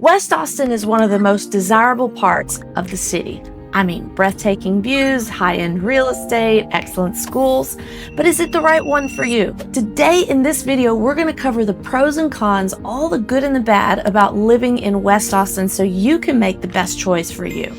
West Austin is one of the most desirable parts of the city. I mean, breathtaking views, high-end real estate, excellent schools, but is it the right one for you? Today in this video, we're going to cover the pros and cons, all the good and the bad about living in West Austin so you can make the best choice for you.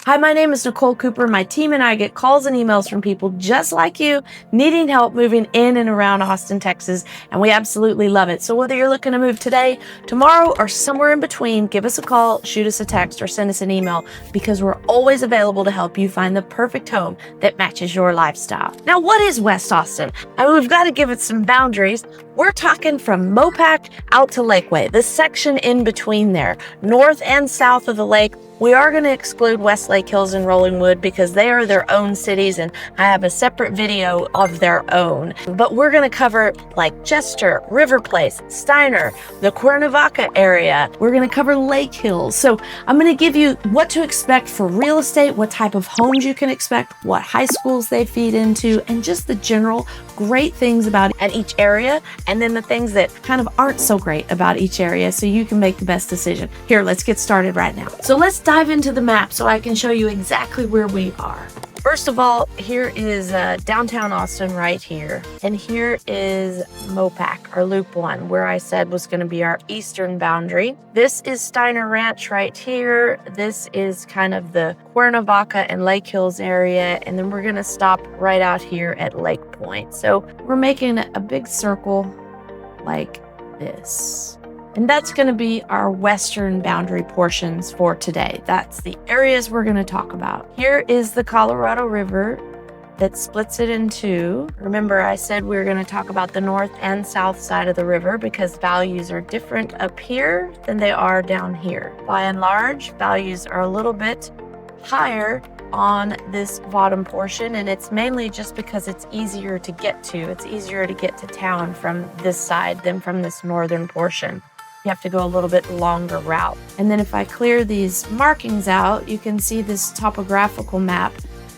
Hi, my name is Nicole Cooper. My team and I get calls and emails from people just like you needing help moving in and around Austin, Texas, and we absolutely love it. So whether you're looking to move today, tomorrow, or somewhere in between, give us a call, shoot us a text, or send us an email because we're always available to help you find the perfect home that matches your lifestyle. Now, what is West Austin? I mean, we've got to give it some boundaries. We're talking from Mopac out to Lakeway, the section in between there, north and south of the lake. We are going to exclude West Lake Hills and Rollingwood because they are their own cities and I have a separate video of their own. But we're going to cover like Chester, Riverplace, Steiner, the Cuernavaca area. We're going to cover Lake Hills. So I'm going to give you what to expect for real estate, what type of homes you can expect, what high schools they feed into, and just the general great things about each area, and then the things that kind of aren't so great about each area so you can make the best decision. Here, let's get started right now. So let's dive into the map so I can show you exactly where we are. First of all, here is downtown Austin right here. And here is Mopac, or Loop 1, where I said was going to be our eastern boundary. This is Steiner Ranch right here. This is kind of the Cuernavaca and Lake Hills area. And then we're going to stop right out here at Lake Point. So we're making a big circle like this. And that's going to be our western boundary portions for today. That's the areas we're going to talk about. Here is the Colorado River that splits it in two. Remember, I said we were going to talk about the north and south side of the river because values are different up here than they are down here. By and large, values are a little bit higher on this bottom portion, and it's mainly just because it's easier to get to. It's easier to get to town from this side than from this northern portion. You have to go a little bit longer route. And then if I clear these markings out, you can see this topographical map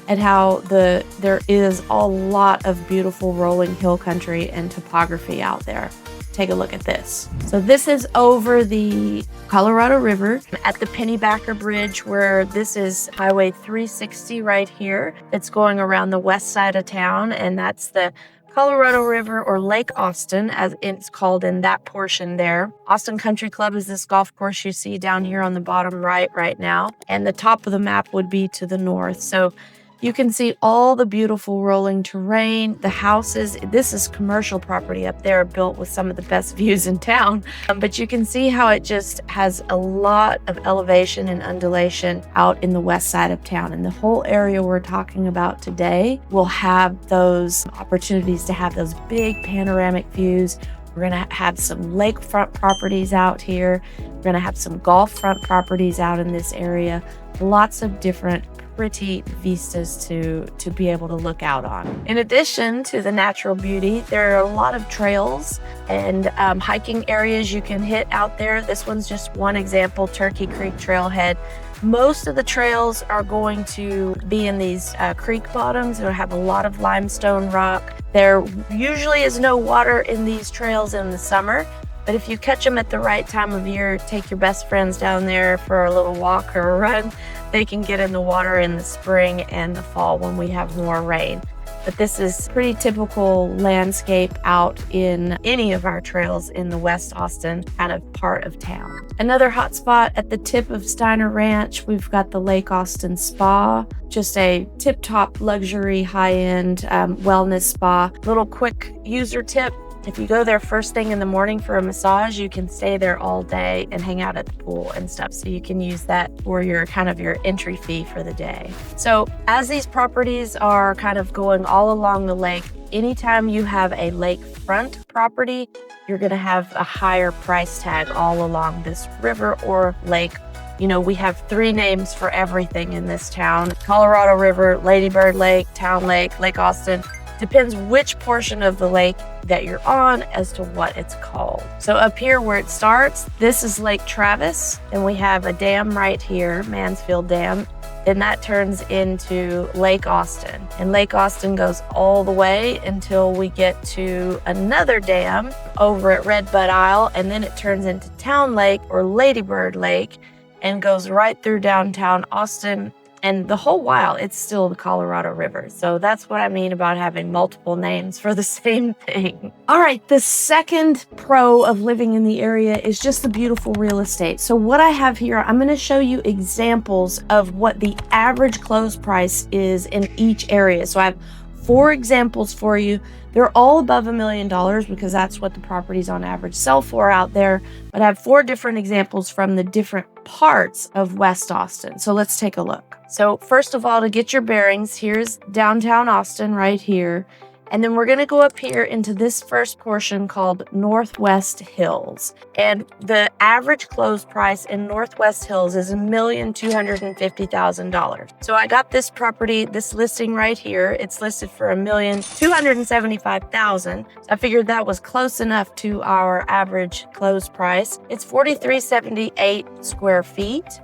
at how there is a lot of beautiful rolling hill country and topography out there. Take a look at this. So this is over the Colorado River at the Pennybacker Bridge, where this is Highway 360 right here. It's going around the west side of town, and that's the Colorado River, or Lake Austin, as it's called in that portion there. Austin Country Club is this golf course you see down here on the bottom right now. And the top of the map would be to the north. So you can see all the beautiful rolling terrain, the houses. This is commercial property up there built with some of the best views in town. But you can see how it just has a lot of elevation and undulation out in the west side of town. And the whole area we're talking about today will have those opportunities to have those big panoramic views. We're going to have some lakefront properties out here. We're going to have some golf front properties out in this area. Lots of different pretty vistas to be able to look out on. In addition to the natural beauty, there are a lot of trails and hiking areas you can hit out there. This one's just one example, Turkey Creek Trailhead. Most of the trails are going to be in these creek bottoms. They'll have a lot of limestone rock. There usually is no water in these trails in the summer, but if you catch them at the right time of year, take your best friends down there for a little walk or a run, they can get in the water in the spring and the fall when we have more rain. But this is pretty typical landscape out in any of our trails in the West Austin kind of part of town. Another hot spot at the tip of Steiner Ranch, we've got the Lake Austin Spa, just a tip-top luxury high-end wellness spa. Little quick user tip. If you go there first thing in the morning for a massage, you can stay there all day and hang out at the pool and stuff. So you can use that for your kind of your entry fee for the day. So as these properties are kind of going all along the lake, anytime you have a lakefront property, you're going to have a higher price tag all along this river or lake. You know, we have 3 names for everything in this town: Colorado River, Lady Bird Lake, Town Lake, Lake Austin. Depends which portion of the lake that you're on as to what it's called. So up here where it starts, this is Lake Travis, and we have a dam right here, Mansfield Dam. then that turns into Lake Austin. And Lake Austin goes all the way until we get to another dam over at Redbud Isle, and then it turns into Town Lake or Ladybird Lake and goes right through downtown Austin. And the whole while, it's still the Colorado River. So that's what I mean about having multiple names for the same thing. All right, the second pro of living in the area is just the beautiful real estate. So what I have here, I'm gonna show you examples of what the average close price is in each area. So I have 4 examples for you. They're all above $1 million because that's what the properties on average sell for out there. But I have 4 different examples from the different parts of West Austin. So let's take a look. So first of all, to get your bearings, here's downtown Austin right here. And then we're gonna go up here into this first portion called Northwest Hills. And the average close price in Northwest Hills is $1,250,000. So I got this property, this listing right here. It's listed for $1,275,000. So I figured that was close enough to our average close price. It's 4,378 square feet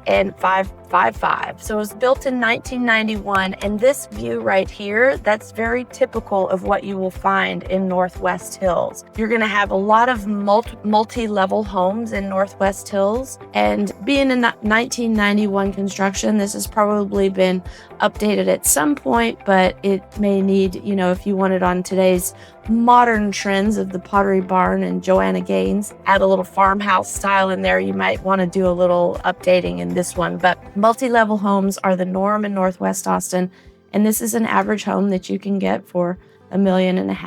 and 555. So it was built in 1991, and this view right here, that's very typical of what you will find in Northwest Hills. You're gonna have a lot of multi-level homes in Northwest Hills, and being in 1991 construction, this has probably been updated at some point, but it may need, you know, if you want it on today's modern trends of the Pottery Barn and Joanna Gaines, add a little farmhouse style in there, you might want to do a little updating in this one. But multi-level homes are the norm in Northwest Austin, and this is an average home that you can get for $1.5 million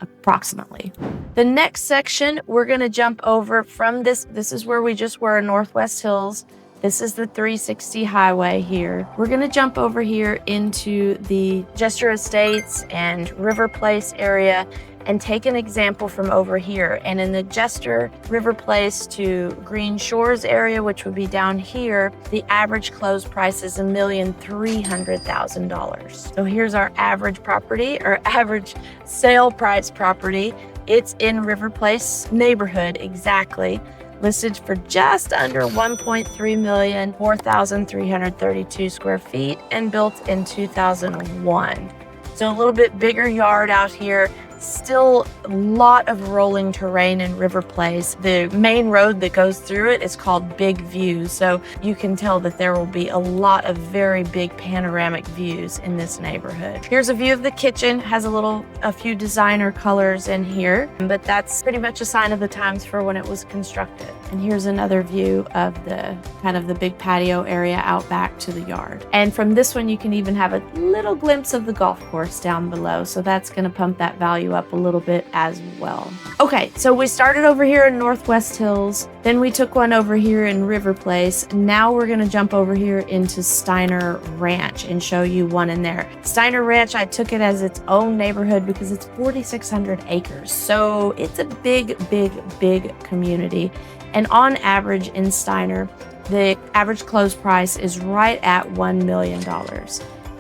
approximately. The next section, we're going to jump over from this is where we just were in Northwest Hills. This is the 360 highway here. We're gonna jump over here into the Jester Estates and Riverplace area and take an example from over here. And in the Jester, Riverplace to Green Shores area, which would be down here, the average close price is $1,300,000. So here's our average property, or average sale price property. It's in Riverplace neighborhood exactly. Listed for just under $1.3 million, 4,332 square feet, and built in 2001. So a little bit bigger yard out here. Still a lot of rolling terrain in Riverplace. The main road that goes through it is called Big View, so you can tell that there will be a lot of very big panoramic views in this neighborhood. Here's a view of the kitchen. Has a few designer colors in here, but that's pretty much a sign of the times for when it was constructed. And here's another view of the kind of the big patio area out back to the yard. And from this one, you can even have a little glimpse of the golf course down below, so that's going to pump that value up a little bit as well. Okay, so we started over here in Northwest Hills, then we took one over here in Riverplace. Now we're gonna jump over here into Steiner Ranch and show you one in there. Steiner Ranch, I took it as its own neighborhood because it's 4,600 acres. So it's a big community. And on average in Steiner, the average close price is right at $1 million.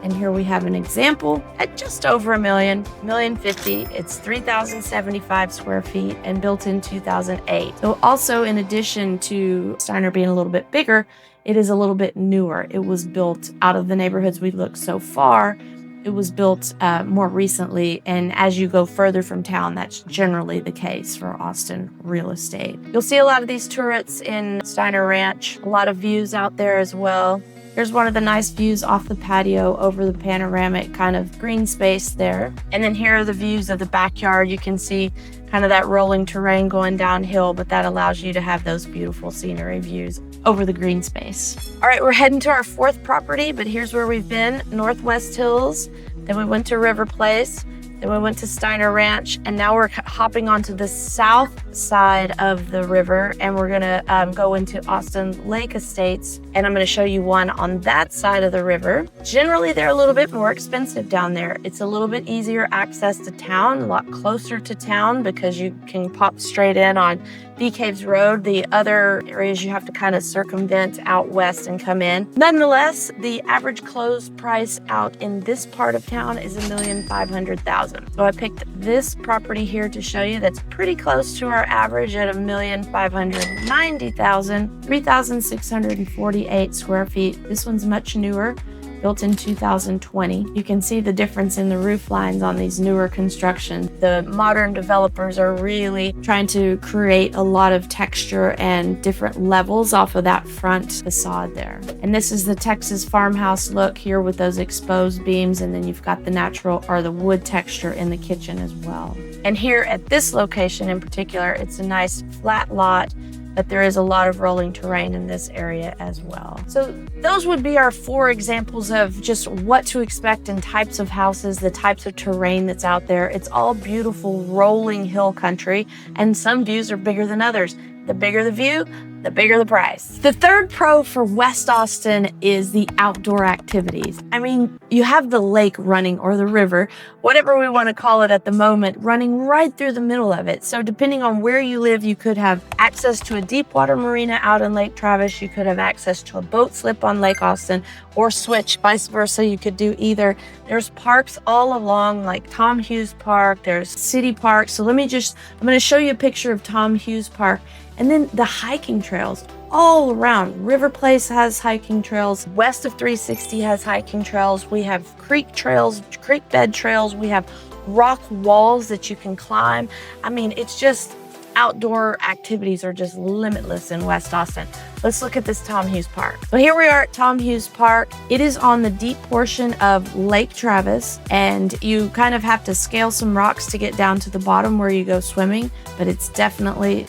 And here we have an example at just over $1 million, $1,050,000. It's 3,075 square feet and built in 2008. So also, in addition to Steiner being a little bit bigger, it is a little bit newer. It was built out of the neighborhoods we looked so far. It was built more recently, and as you go further from town, that's generally the case for Austin real estate. You'll see a lot of these turrets in Steiner Ranch, a lot of views out there as well. Here's one of the nice views off the patio over the panoramic kind of green space there. And then here are the views of the backyard. You can see kind of that rolling terrain going downhill, but that allows you to have those beautiful scenery views over the green space. All right, we're heading to our fourth property, but here's where we've been, Northwest Hills. Then we went to Riverplace. Then we went to Steiner Ranch, and now we're hopping onto the south side of the river, and we're gonna go into Austin Lake Estates, and I'm gonna show you one on that side of the river. Generally, they're a little bit more expensive down there. It's a little bit easier access to town, a lot closer to town because you can pop straight in on Bee Caves Road. The other areas you have to kind of circumvent out west and come in. Nonetheless, the average close price out in this part of town is $1,500,000. So I picked this property here to show you that's pretty close to our similar average at 1,590,000, 3,648 square feet. This one's much newer, built in 2020. You can see the difference in the roof lines on these newer constructions. The modern developers are really trying to create a lot of texture and different levels off of that front facade there. And this is the Texas farmhouse look here with those exposed beams, and then you've got the natural or the wood texture in the kitchen as well. And here at this location in particular, it's a nice flat lot, but there is a lot of rolling terrain in this area as well. So those would be our 4 examples of just what to expect in types of houses, the types of terrain that's out there. It's all beautiful rolling hill country, and some views are bigger than others. The bigger the view, the bigger the price. The third pro for West Austin is the outdoor activities. I mean, you have the lake running, or the river, whatever we want to call it at the moment, running right through the middle of it. So depending on where you live, you could have access to a deep water marina out in Lake Travis. You could have access to a boat slip on Lake Austin, or switch, vice versa. You could do either. There's parks all along, like Tom Hughes Park. There's city parks. So I'm going to show you a picture of Tom Hughes Park. And then the hiking trails all around. Riverplace has hiking trails. West of 360 has hiking trails. We have creek trails, creek bed trails. We have rock walls that you can climb. I mean, it's just outdoor activities are just limitless in West Austin. Let's look at this Tom Hughes Park. So here we are at Tom Hughes Park. It is on the deep portion of Lake Travis, and you kind of have to scale some rocks to get down to the bottom where you go swimming, but it's definitely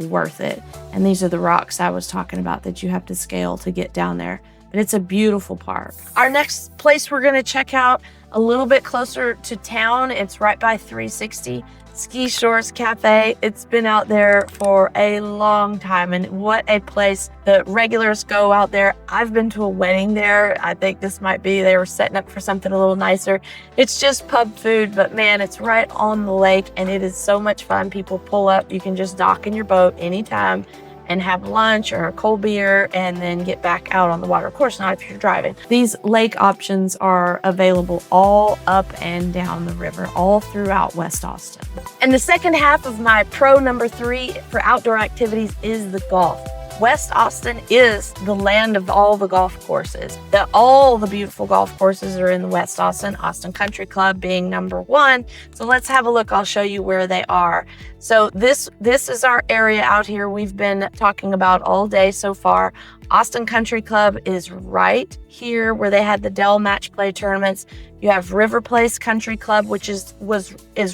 worth it. And these are the rocks I was talking about that you have to scale to get down there. But it's a beautiful park. Our next place we're gonna check out a little bit closer to town. It's right by 360. Ski Shores Cafe. It's been out there for a long time, and what a place. The regulars go out there. I've been to a wedding there. I think this might be, they were setting up for something a little nicer. It's just pub food, but man, it's right on the lake, and it is so much fun. People pull up. You can just dock in your boat anytime and have lunch or a cold beer and then get back out on the water. Of course not if you're driving. These lake options are available all up and down the river, all throughout West Austin. And the second half of my pro number 3 for outdoor activities is the golf. West Austin is the land of all the golf courses. All the beautiful golf courses are in the West Austin, Austin Country Club being number 1. So let's have a look. I'll show you where they are. So this is our area out here we've been talking about all day so far. Austin Country Club is right here where they had the Dell match play tournaments. You have Riverplace Country Club, which is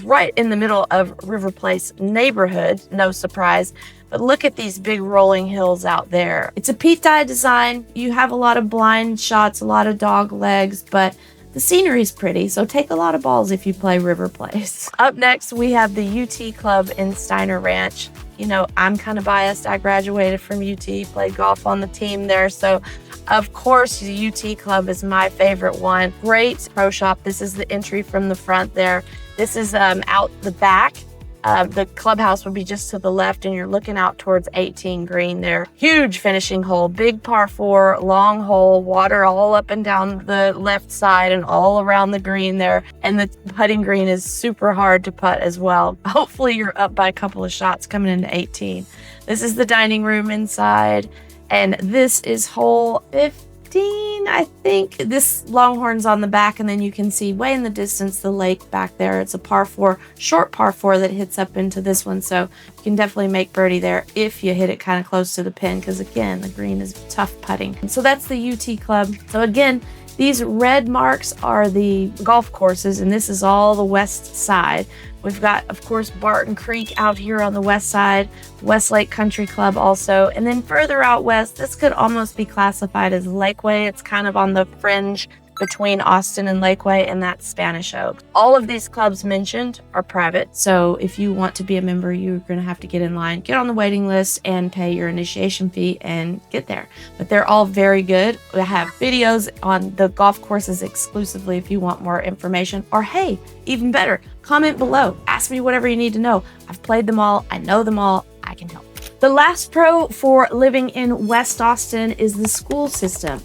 right in the middle of Riverplace neighborhood, no surprise. But look at these big rolling hills out there. It's a Pete Dye design. You have a lot of blind shots, a lot of dog legs, but the scenery's pretty, so take a lot of balls if you play Riverplace. Up next, we have the UT Club in Steiner Ranch. You know, I'm kind of biased. I graduated from UT, played golf on the team there, so of course, the UT Club is my favorite one. Great pro shop. This is the entry from the front there. This is out the back. The clubhouse would be just to the left, and you're looking out towards 18 green there. Huge finishing hole, big par 4, long hole, water all up and down the left side and all around the green there. And the putting green is super hard to putt as well. Hopefully you're up by a couple of shots coming into 18. This is the dining room inside, and this is hole 15, I think. This Longhorn's on the back, and then you can see way in the distance the lake back there. It's a par 4, short par 4 that hits up into this one, so you can definitely make birdie there if you hit it kind of close to the pin, because again, the green is tough putting. So that's the UT Club. So again, these red marks are the golf courses, and this is all the west side. We've got, of course, Barton Creek out here on the west side, Westlake Country Club also. And then further out west, this could almost be classified as Lakeway. It's kind of on the fringe between Austin and Lakeway, and that's Spanish Oak. All of these clubs mentioned are private, so if you want to be a member, you're going to have to get in line, get on the waiting list, and pay your initiation fee and get there. But they're all very good. We have videos on the golf courses exclusively if you want more information. Or hey, even better, comment below. Ask me whatever you need to know. I've played them all. I know them all. I can help. The last pro for living in West Austin is the school system.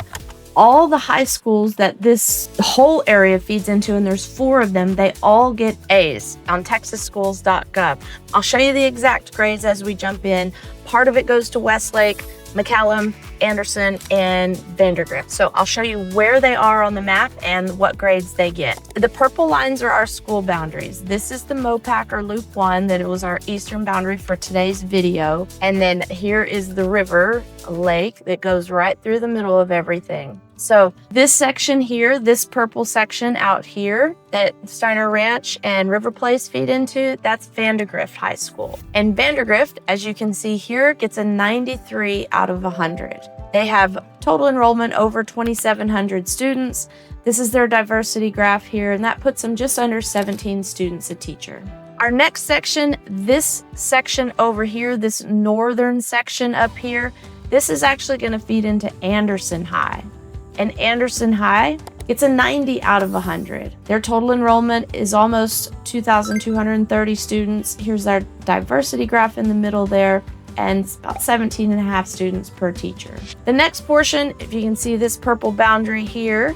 all the high schools that this whole area feeds into, and there's 4 of them, they all get A's on texasschools.gov. I'll show you the exact grades as we jump in. Part of it goes to Westlake, McCallum, Anderson, and Vandergrift. So I'll show you where they are on the map and what grades they get. The purple lines are our school boundaries. This is the Mopac or Loop 1 that it was our eastern boundary for today's video. And then here is the river, a lake that goes right through the middle of everything. So this section here, this purple section out here that Steiner Ranch and Riverplace feed into, that's Vandergrift High School. And Vandergrift, as you can see here, gets a 93 out of 100. They have total enrollment over 2,700 students. This is their diversity graph here, and that puts them just under 17 students a teacher. Our next section, this section over here, this northern section up here, this is actually going to feed into Anderson High. And Anderson High gets a 90 out of 100. Their total enrollment is almost 2,230 students. Here's our diversity graph in the middle there, and it's about 17 and a half students per teacher. The next portion, if you can see this purple boundary here,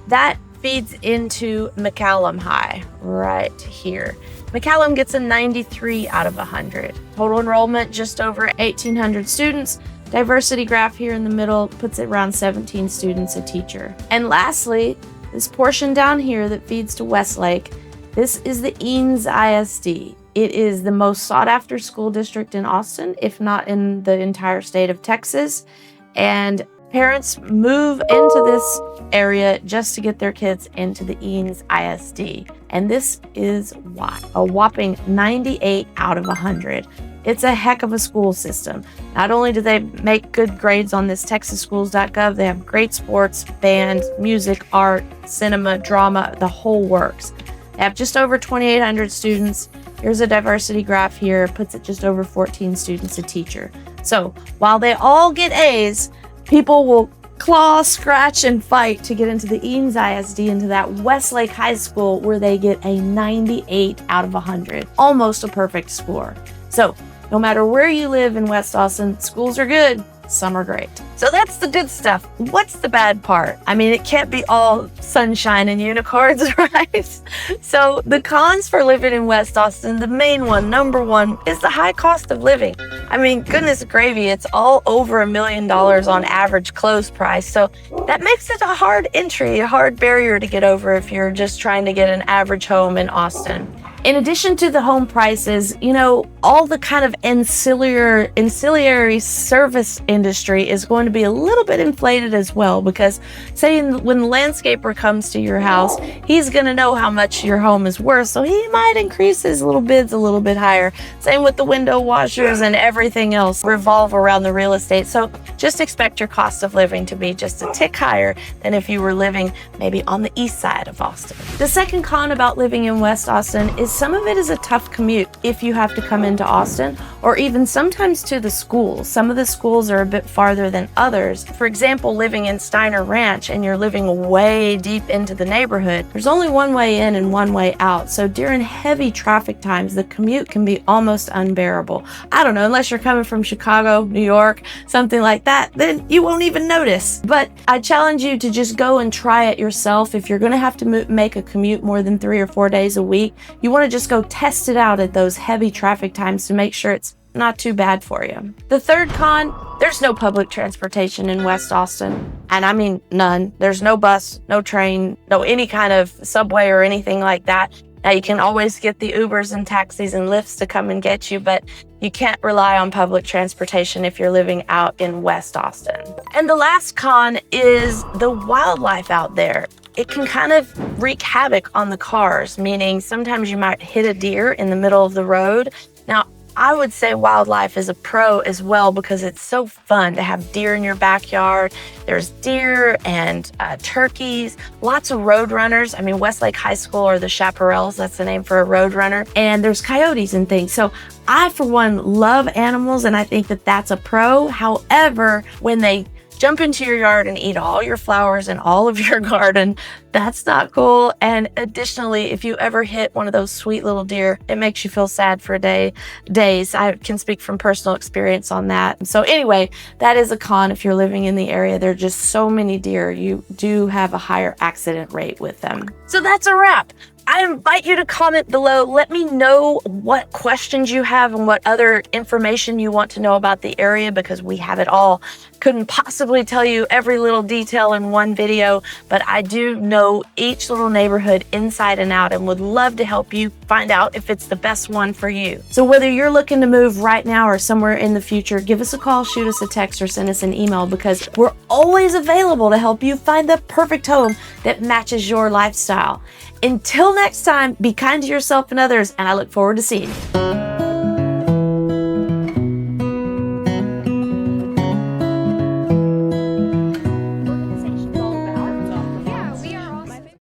that feeds into McCallum High right here. McCallum gets a 93 out of 100. Total enrollment just over 1,800 students. Diversity graph here in the middle puts it around 17 students a teacher. And lastly, this portion down here that feeds to Westlake, this is the Eanes ISD. It is the most sought after school district in Austin, if not in the entire state of Texas. And parents move into this area just to get their kids into the Eanes ISD. And this is why. A whopping 98 out of 100. It's a heck of a school system. Not only do they make good grades on this texasschools.gov, they have great sports, band, music, art, cinema, drama, the whole works. They have just over 2,800 students. Here's a diversity graph here, puts it just over 14 students a teacher. So while they all get A's, people will claw, scratch, and fight to get into the Eanes ISD, into that Westlake High School, where they get a 98 out of 100. Almost a perfect score. So no matter where you live in West Austin, schools are good, some are great. So that's the good stuff. What's the bad part? I mean, it can't be all sunshine and unicorns, right? So the cons for living in West Austin, the main one, number one, is the high cost of living. I mean, goodness gravy, it's all over $1 million on average close price. So that makes it a hard entry, a hard barrier to get over if you're just trying to get an average home in Austin. In addition to the home prices, you know, all the kind of ancillary service industry is going to be a little bit inflated as well, because say when the landscaper comes to your house, he's going to know how much your home is worth, so he might increase his little bids a little bit higher. Same with the window washers and everything else revolve around the real estate. So just expect your cost of living to be just a tick higher than if you were living maybe on the east side of Austin. The second con about living in West Austin is some of it is a tough commute if you have to come into Austin, or even sometimes to the schools. Some of the schools are a bit farther than others. For example, living in Steiner Ranch and you're living way deep into the neighborhood, there's only one way in and one way out. So during heavy traffic times, the commute can be almost unbearable. I don't know, unless you're coming from Chicago, New York, something like that, then you won't even notice. But I challenge you to just go and try it yourself. If you're going to have to make a commute more than 3 or 4 days a week, you want to just go test it out at those heavy traffic times to make sure it's not too bad for you. The third con, there's no public transportation in West Austin. And I mean none. There's no bus, no train, no any kind of subway or anything like that. Now you can always get the Ubers and taxis and Lyfts to come and get you, but you can't rely on public transportation if you're living out in West Austin. And the last con is the wildlife out there. It can kind of wreak havoc on the cars, meaning sometimes you might hit a deer in the middle of the road. Now, I would say wildlife is a pro as well, because it's so fun to have deer in your backyard. There's deer and turkeys, lots of road runners. I mean, Westlake High School, or the Chaparrals, that's the name for a road runner. And there's coyotes and things. So I, for one, love animals, and I think that that's a pro. However, when they jump into your yard and eat all your flowers and all of your garden. That's not cool. And additionally, if you ever hit one of those sweet little deer, it makes you feel sad for days. I can speak from personal experience on that. So anyway, that is a con if you're living in the area. There are just so many deer. You do have a higher accident rate with them. So that's a wrap. I invite you to comment below. Let me know what questions you have and what other information you want to know about the area, because we have it all. Couldn't possibly tell you every little detail in one video, but I do know each little neighborhood inside and out and would love to help you find out if it's the best one for you. So whether you're looking to move right now or somewhere in the future, give us a call, shoot us a text, or send us an email, because we're always available to help you find the perfect home that matches your lifestyle. Until next time, be kind to yourself and others, and I look forward to seeing you.